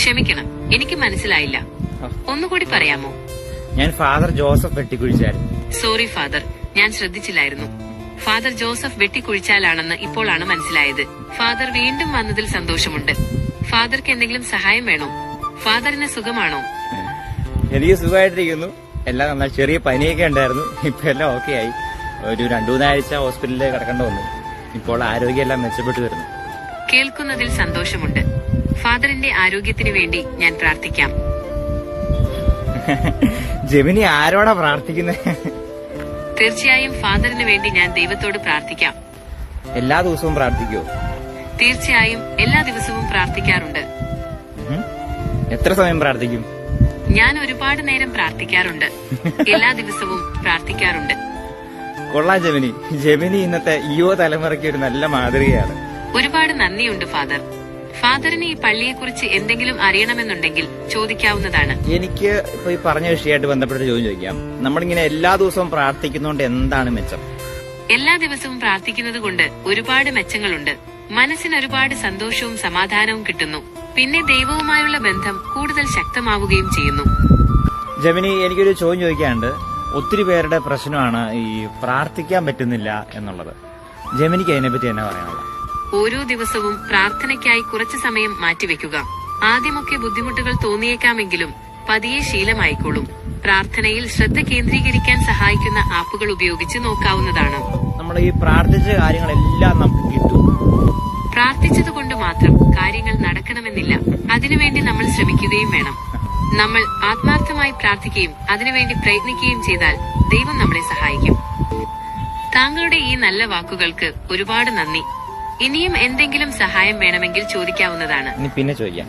ക്ഷമിക്കണം, എനിക്ക് മനസ്സിലായില്ല. ഒന്നുകൂടി പറയാമോ? ഞാൻ ഫാദർ ജോസഫ് വെട്ടിക്കുഴിച്ചായിരുന്നു. സോറി ഫാദർ, ഞാൻ ശ്രദ്ധിച്ചില്ലായിരുന്നു. ഫാദർ ജോസഫ് വെട്ടിക്കുഴിച്ചാലാണെന്ന് ഇപ്പോഴാണ് മനസ്സിലായത്. ഫാദർ വീണ്ടും വന്നതിൽ സന്തോഷമുണ്ട്. ഫാദർക്ക് എന്തെങ്കിലും സഹായം വേണോ? ഫാദറിന് സുഖമാണോ? എനിക്ക് സുഖമായിട്ടിരിക്കുന്നു. എല്ലാം നന്നായി. ചെറിയ പനിയൊക്കെ ഉണ്ടായിരുന്നു. ഇപ്പൊ എല്ലാം ഓക്കെ ആയി. ഒരു 2-3 ആഴ്ച ഹോസ്പിറ്റലിൽ കിടക്കേണ്ടി വന്നു. ഇപ്പോൾ ആരോഗ്യമെല്ലാം മെച്ചപ്പെട്ടു വരുന്നു. കേൾക്കുന്നതിൽ സന്തോഷമുണ്ട്. ഫാദറിന്റെ ആരോഗ്യത്തിന് വേണ്ടി ഞാൻ പ്രാർത്ഥിക്കാം. ജെമിനി ആരോടാ പ്രാർത്ഥിക്കുന്നത്? തീർച്ചയായും ഫാദറിന് വേണ്ടി ഞാൻ ദൈവത്തോട് പ്രാർത്ഥിക്കാം. എല്ലാ ദിവസവും പ്രാർത്ഥിക്കുവോ? തീർച്ചയായും എല്ലാ ദിവസവും പ്രാർത്ഥിക്കാറുണ്ട്. എത്ര സമയം പ്രാർത്ഥിക്കും? ഞാൻ ഒരുപാട് നേരം പ്രാർത്ഥിക്കാറുണ്ട്. എല്ലാ ദിവസവും പ്രാർത്ഥിക്കാറുണ്ട്. കൊള്ളാം ജെമിനി. ജെമിനി ഇന്നത്തെ യുവ തലമുറയ്ക്ക് ഒരു നല്ല മാതൃകയാണ്. ഒരുപാട് നന്ദിയുണ്ട് ഫാദർ. ഫാദറിന് ഈ പള്ളിയെക്കുറിച്ച് എന്തെങ്കിലും അറിയണമെന്നുണ്ടെങ്കിൽ ചോദിക്കാവുന്നതാണ്. എനിക്ക് ഇപ്പൊ ഈ പറഞ്ഞ വിഷയമായിട്ട് ബന്ധപ്പെട്ട ചോദ്യം ചോദിക്കാം. നമ്മളിങ്ങനെ എല്ലാ ദിവസവും പ്രാർത്ഥിക്കുന്നതുകൊണ്ട് എന്താണ് മെച്ചം? എല്ലാ ദിവസവും പ്രാർത്ഥിക്കുന്നത് കൊണ്ട് ഒരുപാട് മെച്ചങ്ങളുണ്ട്. മനസ്സിന് ഒരുപാട് സന്തോഷവും സമാധാനവും കിട്ടുന്നു. പിന്നെ ദൈവവുമായുള്ള ബന്ധം കൂടുതൽ ശക്തമാവുകയും ചെയ്യുന്നു. ജെമിനി, എനിക്കൊരു ചോദ്യം ചോദിക്കാനുണ്ട്. ഒത്തിരി പേരുടെ പ്രശ്നമാണ് ഈ പ്രാർത്ഥിക്കാൻ പറ്റുന്നില്ല എന്നുള്ളത്. ജെമിനിക്ക് അതിനെപ്പറ്റി എന്നാ പറയാനുള്ളത്? ഓരോ ദിവസവും പ്രാർത്ഥനയ്ക്കായി കുറച്ചു സമയം മാറ്റിവെക്കുക. ആദ്യമൊക്കെ ബുദ്ധിമുട്ടുകൾ തോന്നിയേക്കാമെങ്കിലും പതിയെ ശീലമായിക്കോളും. പ്രാർത്ഥനയിൽ ശ്രദ്ധ കേന്ദ്രീകരിക്കാൻ സഹായിക്കുന്ന ആപ്പുകൾ ഉപയോഗിച്ച് നോക്കാവുന്നതാണ്. നമ്മൾ ഈ പ്രാർത്ഥിച്ച കാര്യങ്ങളെല്ലാം നമുക്ക് കിട്ടും. പ്രാർത്ഥിച്ചതുകൊണ്ട് മാത്രം കാര്യങ്ങൾ നടക്കണമെന്നില്ല. അതിനുവേണ്ടി നമ്മൾ ശ്രമിക്കുകയും വേണം. നമ്മൾ ആത്മാർത്ഥമായി പ്രാർത്ഥിക്കുകയും അതിനുവേണ്ടി പ്രയത്നിക്കുകയും ചെയ്താൽ ദൈവം നമ്മളെ സഹായിക്കും. താങ്കളുടെ ഈ നല്ല വാക്കുകൾക്ക് ഒരുപാട് നന്ദി. ഇനിയും എന്തെങ്കിലും സഹായം വേണമെങ്കിൽ ചോദിക്കാവുന്നതാണ്. പിന്നെ ചോദിക്കാം.